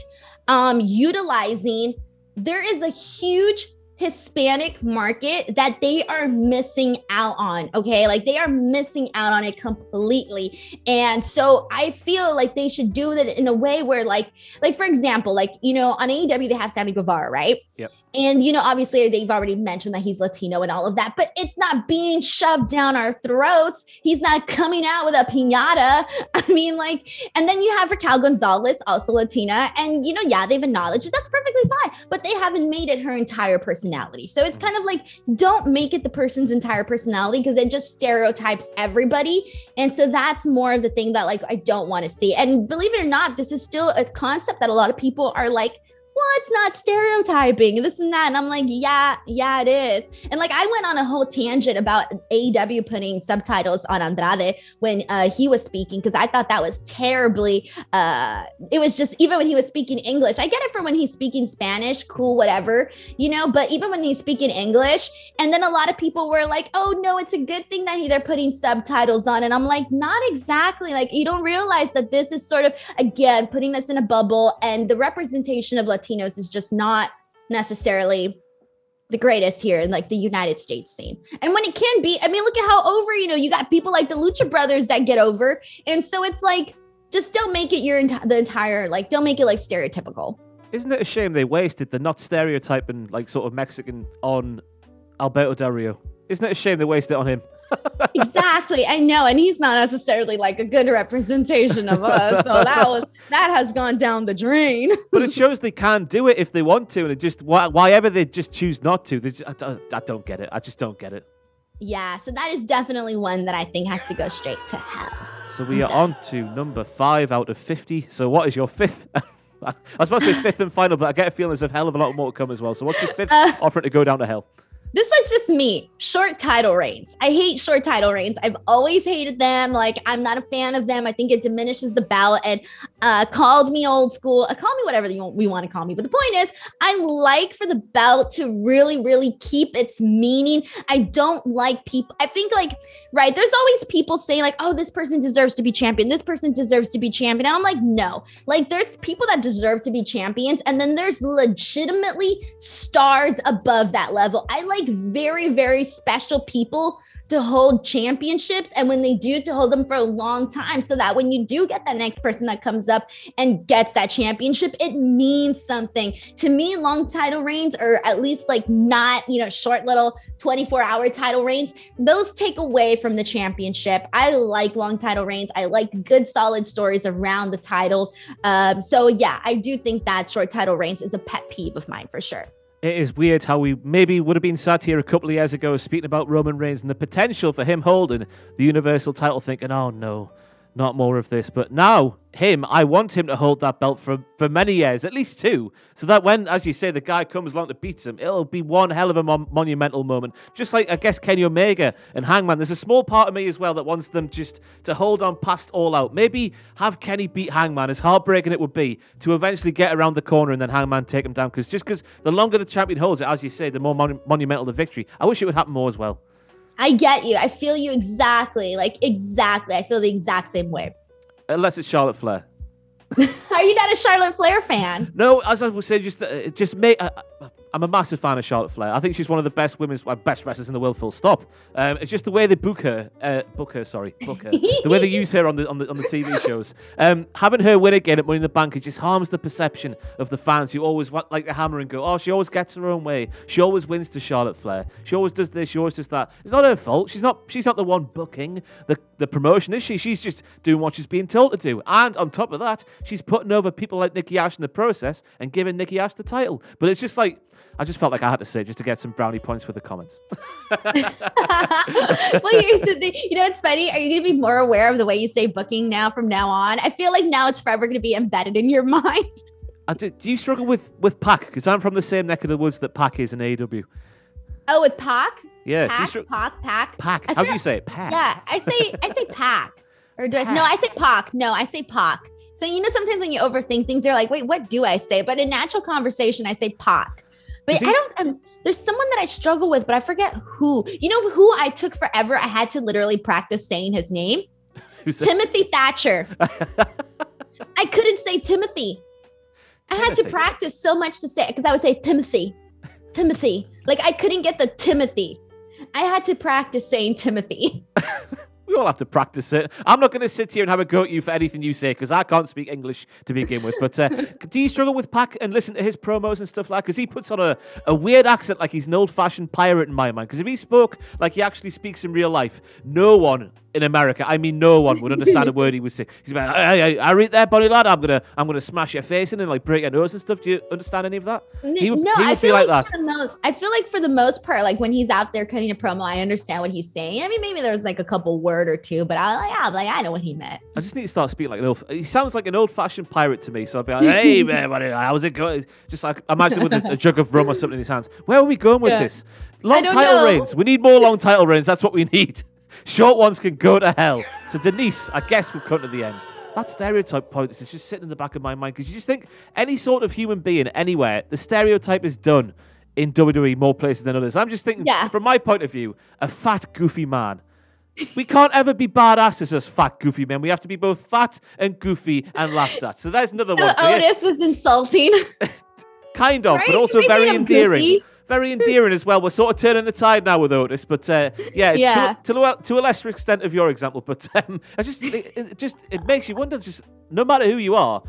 utilizing. There is a huge Hispanic market that they are missing out on. Okay. Like they are missing out on it completely. And so I feel like they should do that in a way where like for example, like, you know, on AEW, they have Sammy Guevara, right? Yep. And, you know, obviously they've already mentioned that he's Latino and all of that, but it's not being shoved down our throats. He's not coming out with a piñata. I mean, like, and then you have Raquel Gonzalez, also Latina. And, you know, yeah, they've acknowledged it. That's perfectly fine, but they haven't made it her entire personality. So it's kind of like, don't make it the person's entire personality because it just stereotypes everybody. And so that's more of the thing that like, I don't want to see. And believe it or not, this is still a concept that a lot of people are like, well, it's not stereotyping, this and that. And I'm like, yeah, it is. And like, I went on a whole tangent about AEW putting subtitles on Andrade when he was speaking, because I thought that was terribly, it was just, even when he was speaking English, I get it for when he's speaking Spanish, cool, whatever, you know, but even when he's speaking English, and then a lot of people were like, oh no, it's a good thing that they're putting subtitles on. And I'm like, not exactly. Like, you don't realize that this is sort of, again, putting us in a bubble, and the representation of Latinos is just not necessarily the greatest here in like the United States scene. And when it can be, I mean, look at how over, you know, you got people like the Lucha Brothers that get over. And so it's like, just don't make it the entire, like, don't make it like stereotypical. Isn't it a shame they wasted the not stereotyping like sort of Mexican on Alberto Del Rio? Isn't it a shame they wasted it on him? Exactly. I know. And he's not necessarily like a good representation of us. So that has gone down the drain. But it shows they can do it if they want to. And it just, why ever they just choose not to. I don't get it. I just don't get it. Yeah. So that is definitely one that I think has to go straight to hell. So we are on to number 5 out of 50. So what is your 5th? I was about to say 5th and final, but I get a feeling there's a hell of a lot more to come as well. So what's your 5th offering to go down to hell? This is just me. Short title reigns. I hate short title reigns. I've always hated them. Like, I'm not a fan of them. I think it diminishes the bout, and called me old school. Call me whatever we want to call me. But the point is, I like for the belt to really, really keep its meaning. I don't like people. I think like, right, there's always people saying like, oh, this person deserves to be champion. This person deserves to be champion. And I'm like, no. Like, there's people that deserve to be champions. And then there's legitimately stars above that level. I like very, very special people to hold championships, and when they do, to hold them for a long time, so that when you do get that next person that comes up and gets that championship, it means something. To me, long title reigns, or at least like not, you know, short little 24-hour title reigns, those take away from the championship. I like long title reigns. I like good, solid stories around the titles. So yeah, I do think that short title reigns is a pet peeve of mine for sure. It is weird how we maybe would have been sat here a couple of years ago speaking about Roman Reigns and the potential for him holding the Universal title, thinking, oh no, not more of this. But now, I want him to hold that belt for many years, at least 2, so that when, as you say, the guy comes along to beat him, it'll be one hell of a monumental moment. Just like, I guess, Kenny Omega and Hangman. There's a small part of me as well that wants them just to hold on past All Out. Maybe have Kenny beat Hangman, as heartbreaking it would be, to eventually get around the corner and then Hangman take him down. Because the longer the champion holds it, as you say, the more monumental the victory. I wish it would happen more as well. I get you. I feel you exactly. Like, exactly. I feel the exact same way. Unless it's Charlotte Flair. Are you not a Charlotte Flair fan? No, as I was saying, just make. I'm a massive fan of Charlotte Flair. I think she's one of the best best wrestlers in the world. Full stop. It's just the way they book her. The way they use her on the TV shows. Having her win again at Money in the Bank, it just harms the perception of the fans who always want like the hammer and go, oh, she always gets her own way. She always wins to Charlotte Flair. She always does this. She always does that. It's not her fault. She's not the one booking the promotion, is she? She's just doing what she's being told to do. And on top of that, she's putting over people like Nikki Ash in the process and giving Nikki Ash the title. But it's just like, I just felt like I had to say it just to get some brownie points with the comments. Well, it's funny. Are you going to be more aware of the way you say booking now from now on? I feel like now it's forever going to be embedded in your mind. Do you struggle with Pac? Because I'm from the same neck of the woods that Pac is in AEW. Oh, with Pac? Yeah. Pac. Pac. How do you say it? Pac. Yeah, I say Pac. Or do I? No, I say Pac. No, I say Pac. So, sometimes when you overthink things, you're like, wait, what do I say? But in natural conversation, I say Pac. But there's someone that I struggle with, but I forget who. You know who I took forever? I had to literally practice saying his name. Timothy Thatcher. I couldn't say Timothy. I had to practice so much to say it because I would say Timothy. Like I couldn't get the Timothy. I had to practice saying Timothy. We all have to practice it. I'm not going to sit here and have a go at you for anything you say because I can't speak English to begin with. But do you struggle with Pac and listen to his promos and stuff like that? Because he puts on a weird accent like he's an old-fashioned pirate in my mind. Because if he spoke like he actually speaks in real life, no one in America, I mean no one, would understand a word he was saying. He's like, I read there, buddy lad. I'm gonna smash your face in and like break your nose and stuff. Do you understand any of that? He would feel like that. I feel like for the most part, like when he's out there cutting a promo, I understand what he's saying. I mean, maybe there's like a couple word or two, but I know what he meant. I just need to start speaking like an old. He sounds like an old-fashioned pirate to me. So I'd be like, hey man, buddy, how's it going? Just like imagine with a jug of rum or something in his hands. Where are we going with this? Long title reigns. We need more long title reigns. That's what we need. Short ones can go to hell. So Denise, I guess we've come to the end. That stereotype point is just sitting in the back of my mind because you just think any sort of human being anywhere, the stereotype is done in WWE more places than others. I'm just thinking, from my point of view, a fat, goofy man. We can't ever be badasses as fat, goofy men. We have to be both fat and goofy and laughed at. So there's another one. Otis was insulting. Kind of, right? But also very endearing. Goofy. Very endearing as well. We're sort of turning the tide now with Otis, but to a lesser extent of your example. But I just it makes you wonder. Just no matter who you are,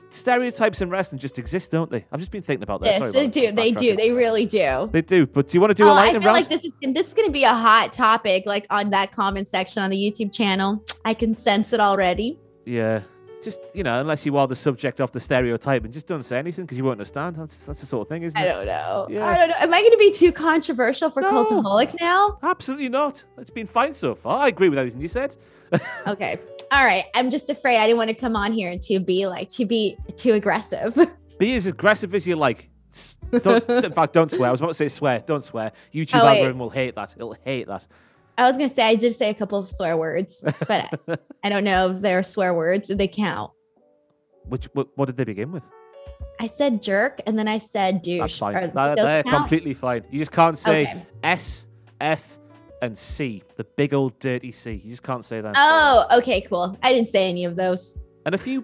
stereotypes in wrestling just exist, don't they? I've just been thinking about that. Yes, they do. They do. They really do. They do. But do you want to do a lightning round? I feel like this is going to be a hot topic, like on that comment section on the YouTube channel. I can sense it already. Yeah. Just, unless you are the subject of the stereotype and just don't say anything because you won't understand. That's the sort of thing, isn't it? I don't know. Yeah. I don't know. Am I going to be too controversial for Cultaholic now? Absolutely not. It's been fine so far. I agree with everything you said. Okay. All right. I'm just afraid I didn't want to come on here and to be too aggressive. Be as aggressive as you like. In fact, don't swear. I was about to say swear. Don't swear. YouTube algorithm will hate that. It'll hate that. I was going to say, I did say a couple of swear words, but I don't know if they're swear words. They count. What did they begin with? I said jerk, and then I said douche. That's fine. They're completely fine. You just can't say S, F, and C. The big old dirty C. You just can't say that. Oh, okay, cool. I didn't say any of those. And a few,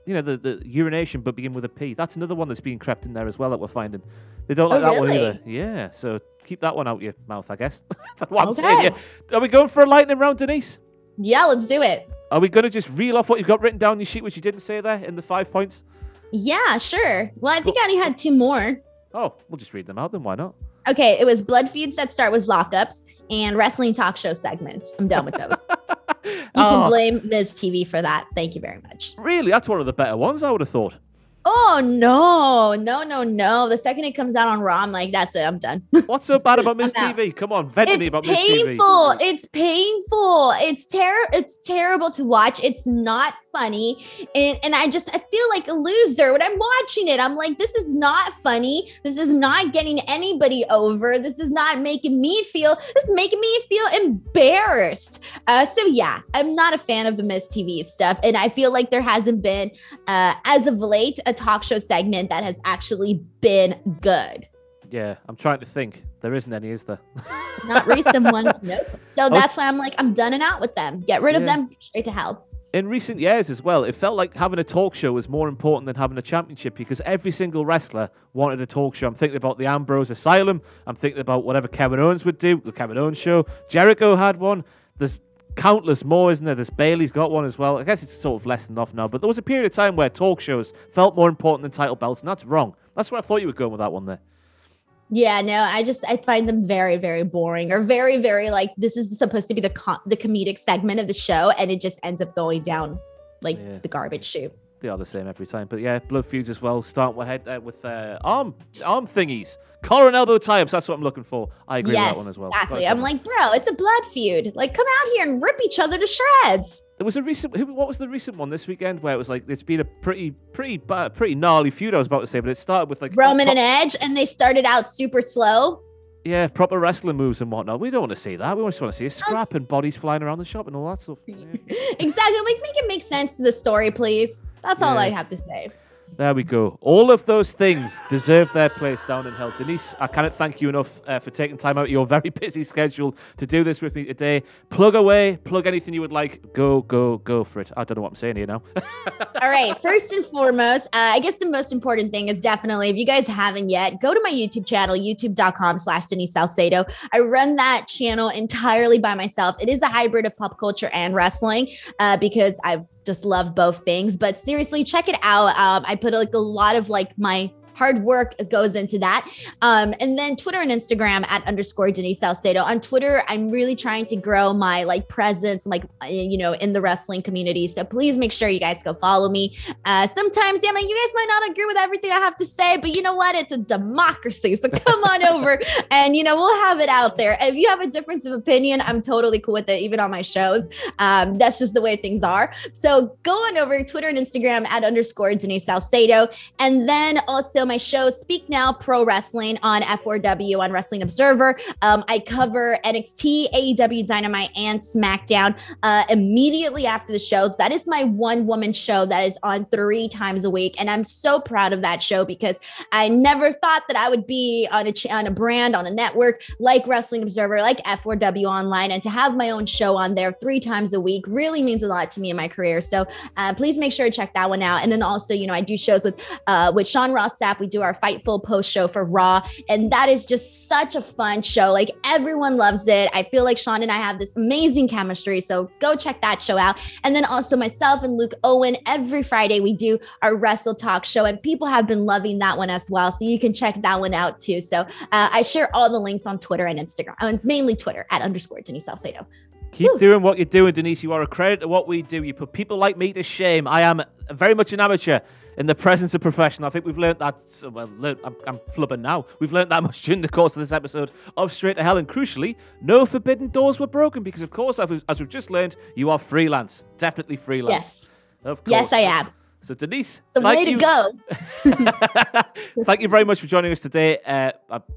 the urination, but begin with a P. That's another one that's being crept in there as well that we're finding. They don't like that one either. Yeah, so keep that one out your mouth, I guess. That's what I'm saying. Yeah. Are we going for a lightning round, Denise? Yeah, let's do it. Are we going to just reel off what you've got written down on your sheet, which you didn't say there in the 5 points? Yeah, sure. Well, I think I only had 2 more. Oh, we'll just read them out then. Why not? Okay, it was blood feuds that start with lockups and wrestling talk show segments. I'm done with those. You can blame Ms. TV for that. Thank you very much. Really? That's one of the better ones, I would have thought. Oh, no. The second it comes out on Raw, I'm like, that's it. I'm done. What's so bad about Miss TV? Come on, vent to me about Miss TV. It's painful. It's terrible to watch. It's not funny. And I feel like a loser when I'm watching it. I'm like, this is not funny. This is not getting anybody over. This is not making me feel, this is making me feel embarrassed. So yeah, I'm not a fan of the Miss TV stuff. And I feel like there hasn't been, as of late, a talk show segment that has actually been good. Yeah, I'm trying to think. There isn't any, is there? Not recent ones, nope. So that's why I'm like, I'm done and out with them. Get rid of them, straight to hell. In recent years as well, it felt like having a talk show was more important than having a championship because every single wrestler wanted a talk show. I'm thinking about the Ambrose Asylum. I'm thinking about whatever Kevin Owens would do, the Kevin Owens show. Jericho had one. There's countless more, isn't there? There's Bailey's got one as well. I guess it's sort of lessened off now, but there was a period of time where talk shows felt more important than title belts, and that's wrong. That's where I thought you were going with that one there. Yeah, no, I find them very, very boring or very, very like this is supposed to be the comedic segment of the show, and it just ends up going down like the garbage chute. They are the same every time, but yeah, blood feuds as well. Starting ahead with arm thingies, collar and elbow tie-ups. That's what I'm looking for. I agree with that one as well. Exactly. I'm like, bro, it's a blood feud. Like, come out here and rip each other to shreds. There was a recent. What was the recent one this weekend where it was like it's been a pretty gnarly feud? I was about to say, but it started with like Roman and Edge, and they started out super slow. Yeah, proper wrestling moves and whatnot. We don't want to see that. We just want to see a scrap and bodies flying around the shop and all that stuff. Yeah. Exactly. Like, make it make sense to the story, please. That's all I have to say. There we go. All of those things deserve their place down in hell. Denise, I cannot thank you enough for taking time out of your very busy schedule to do this with me today. Plug away, plug anything you would like. Go for it. I don't know what I'm saying here now. All right. First and foremost, I guess the most important thing is definitely, if you guys haven't yet, go to my YouTube channel, youtube.com/Denise Salcedo. I run that channel entirely by myself. It is a hybrid of pop culture and wrestling because I've just loved both things. But seriously, check it out. I put like a lot of like my hard work goes into that. And then Twitter and Instagram @ Denise Salcedo. On Twitter, I'm really trying to grow my like presence, like, you know, in the wrestling community. So please make sure you guys go follow me. Sometimes, yeah, you guys might not agree with everything I have to say, but you know what? It's a democracy. So come on over and, you know, we'll have it out there. If you have a difference of opinion, I'm totally cool with it, even on my shows. That's just the way things are. So go on over Twitter and Instagram @ Denise Salcedo. And then also my show, Speak Now Pro Wrestling on F4W on Wrestling Observer. I cover NXT, AEW Dynamite, and SmackDown immediately after the shows. That is my one-woman show that is on 3 times a week. And I'm so proud of that show because I never thought that I would be on a brand, on a network like Wrestling Observer, like F4W Online, and to have my own show on there 3 times a week really means a lot to me in my career. So please make sure to check that one out. And then also, you know, I do shows with Sean Ross Sapp. We do our Fightful post show for Raw, and that is just such a fun show. Like, everyone loves it. I feel like Sean and I have this amazing chemistry, so go check that show out. And then also myself and Luke Owen, every Friday we do our Wrestle Talk show, and people have been loving that one as well, so you can check that one out too. So I share all the links on Twitter and Instagram, mainly Twitter @ Denise Salcedo. Keep doing what you're doing, Denise. You are a credit to what we do. You put people like me to shame. I am very much an amateur in the presence of professional. I think we've learned that, well, I'm flubbing now. We've learned that much during the course of this episode of Straight to Hell. And crucially, no forbidden doors were broken because, of course, as we've just learned, you are freelance. Definitely freelance. Yes. Of course. Yes, I am. So, Denise, so way to go. Thank you very much for joining us today.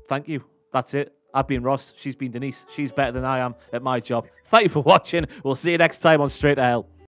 Thank you. That's it. I've been Ross. She's been Denise. She's better than I am at my job. Thank you for watching. We'll see you next time on Straight to Hell.